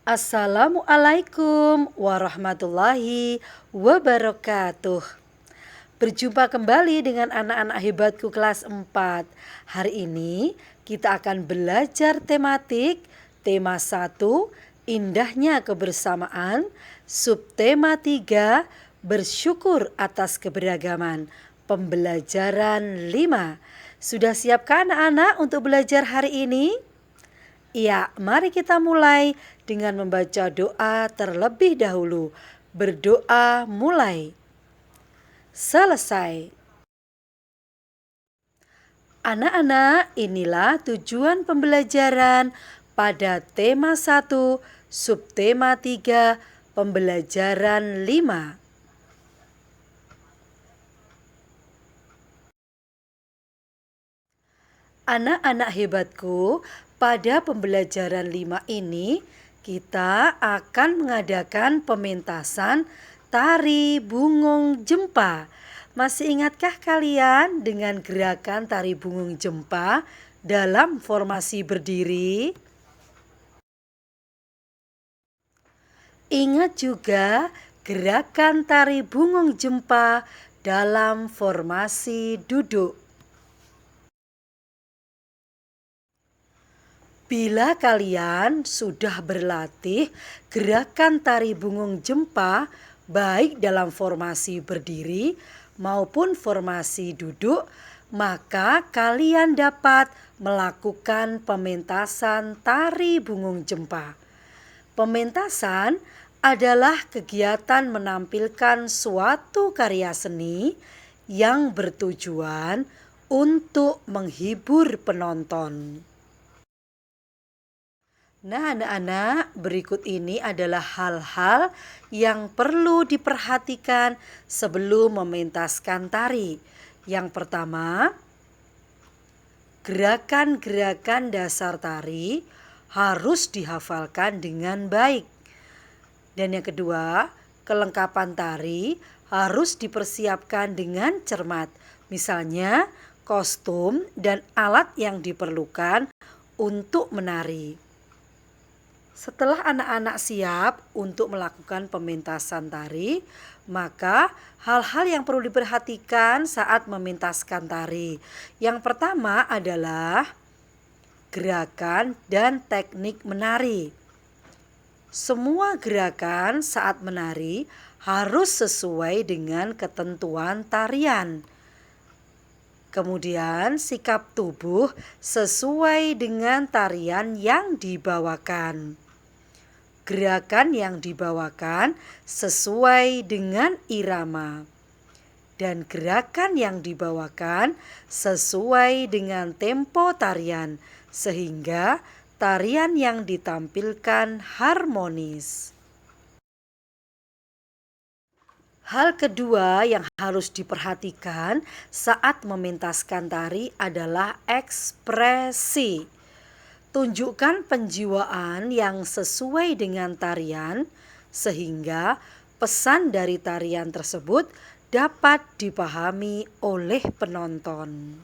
Assalamualaikum warahmatullahi wabarakatuh. Berjumpa kembali dengan anak-anak hebatku kelas 4. Hari ini kita akan belajar tematik tema 1, indahnya kebersamaan, subtema 3, bersyukur atas keberagaman, pembelajaran 5. Sudah siapkah anak-anak untuk belajar hari ini? Ya, mari kita mulai dengan membaca doa terlebih dahulu. Berdoa mulai. Selesai. Anak-anak, inilah tujuan pembelajaran pada tema 1, subtema 3, pembelajaran 5. Anak-anak hebatku, pada pembelajaran 5 ini kita akan mengadakan pementasan tari bungung jempa. Masih ingatkah kalian dengan gerakan tari bungung jempa dalam formasi berdiri? Ingat juga gerakan tari bungung jempa dalam formasi duduk. Bila kalian sudah berlatih gerakan tari bungung jempa baik dalam formasi berdiri maupun formasi duduk, maka kalian dapat melakukan pementasan tari bungung jempa. Pementasan adalah kegiatan menampilkan suatu karya seni yang bertujuan untuk menghibur penonton. Nah, anak-anak, berikut ini adalah hal-hal yang perlu diperhatikan sebelum mementaskan tari. Yang pertama, gerakan-gerakan dasar tari harus dihafalkan dengan baik. Dan yang kedua, kelengkapan tari harus dipersiapkan dengan cermat. Misalnya, kostum dan alat yang diperlukan untuk menari. Setelah anak-anak siap untuk melakukan pementasan tari, maka hal-hal yang perlu diperhatikan saat mementaskan tari. Yang pertama adalah gerakan dan teknik menari. Semua gerakan saat menari harus sesuai dengan ketentuan tarian. Kemudian sikap tubuh sesuai dengan tarian yang dibawakan. Gerakan yang dibawakan sesuai dengan irama. Dan gerakan yang dibawakan sesuai dengan tempo tarian, sehingga tarian yang ditampilkan harmonis. Hal kedua yang harus diperhatikan saat mementaskan tari adalah ekspresi. Tunjukkan penjiwaan yang sesuai dengan tarian, sehingga pesan dari tarian tersebut dapat dipahami oleh penonton.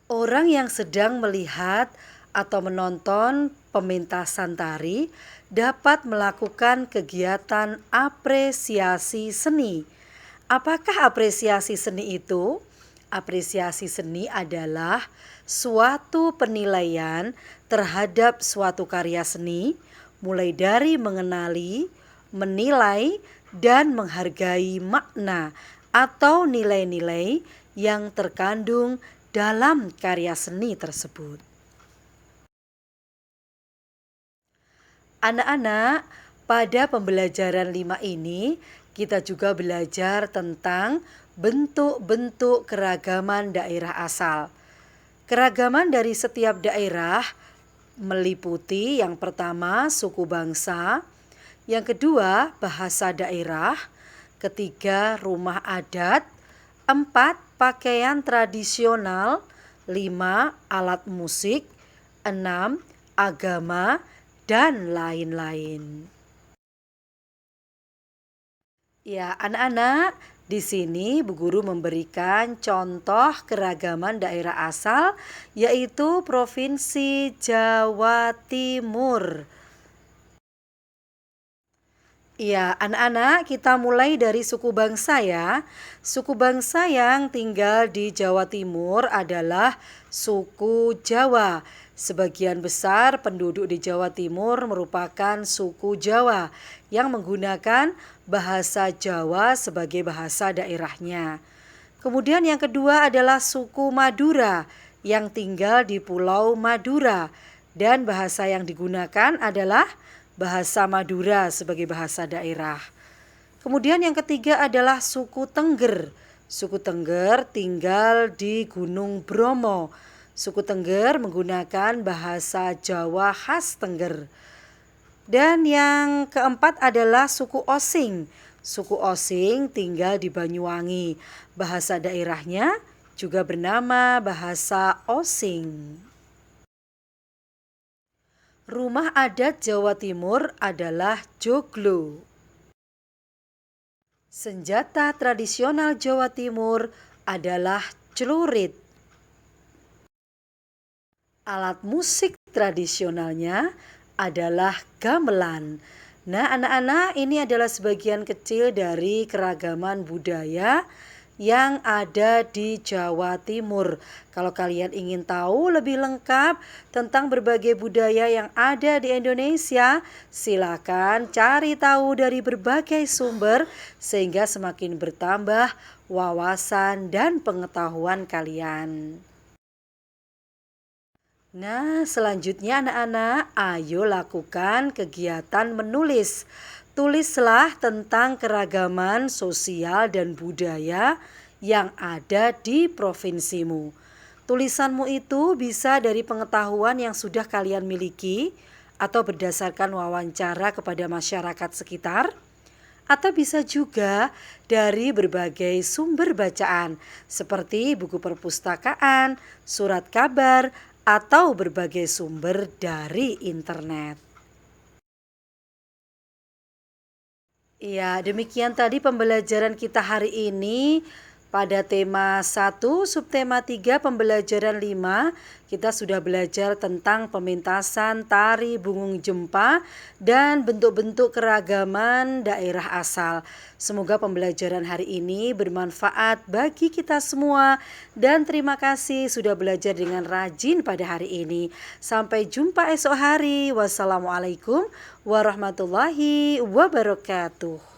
Orang yang sedang melihat atau menonton pementasan tari dapat melakukan kegiatan apresiasi seni. Apakah apresiasi seni itu? Apresiasi seni adalah suatu penilaian terhadap suatu karya seni, mulai dari mengenali, menilai, dan menghargai makna atau nilai-nilai yang terkandung dalam karya seni tersebut. Anak-anak, pada pembelajaran 5 ini kita juga belajar tentang bentuk-bentuk keragaman daerah asal. Keragaman dari setiap daerah meliputi yang pertama suku bangsa, yang kedua bahasa daerah, ketiga rumah adat, 4 pakaian tradisional, 5 alat musik, 6 agama, dan lain-lain. Ya, anak-anak, Di sini Bu Guru memberikan contoh keragaman daerah asal, yaitu Provinsi Jawa Timur. Iya, anak-anak, kita mulai dari suku bangsa ya. Suku bangsa yang tinggal di Jawa Timur adalah suku Jawa. Sebagian besar penduduk di Jawa Timur merupakan suku Jawa yang menggunakan bahasa Jawa sebagai bahasa daerahnya. Kemudian yang kedua adalah suku Madura yang tinggal di Pulau Madura dan bahasa yang digunakan adalah bahasa Madura sebagai bahasa daerah. Kemudian yang ketiga adalah suku Tengger. Suku Tengger tinggal di Gunung Bromo. Suku Tengger menggunakan bahasa Jawa khas Tengger. Dan yang keempat adalah suku Osing. Suku Osing tinggal di Banyuwangi. Bahasa daerahnya juga bernama bahasa Osing. Rumah adat Jawa Timur adalah joglo. Senjata tradisional Jawa Timur adalah celurit. Alat musik tradisionalnya adalah gamelan. Nah, anak-anak, ini adalah sebagian kecil dari keragaman budaya yang ada di Jawa Timur. Kalau kalian ingin tahu lebih lengkap tentang berbagai budaya yang ada di Indonesia, silakan cari tahu dari berbagai sumber sehingga semakin bertambah wawasan dan pengetahuan kalian. Nah, selanjutnya anak-anak, ayo lakukan kegiatan menulis. Tulislah tentang keragaman sosial dan budaya yang ada di provinsimu. Tulisanmu itu bisa dari pengetahuan yang sudah kalian miliki atau berdasarkan wawancara kepada masyarakat sekitar, atau bisa juga dari berbagai sumber bacaan seperti buku perpustakaan, surat kabar, atau berbagai sumber dari internet. Ya, demikian tadi pembelajaran kita hari ini pada tema 1, subtema 3, pembelajaran 5. Kita sudah belajar tentang pementasan tari bungung jempa dan bentuk-bentuk keragaman daerah asal. Semoga pembelajaran hari ini bermanfaat bagi kita semua dan terima kasih sudah belajar dengan rajin pada hari ini. Sampai jumpa esok hari. Wassalamualaikum warahmatullahi wabarakatuh.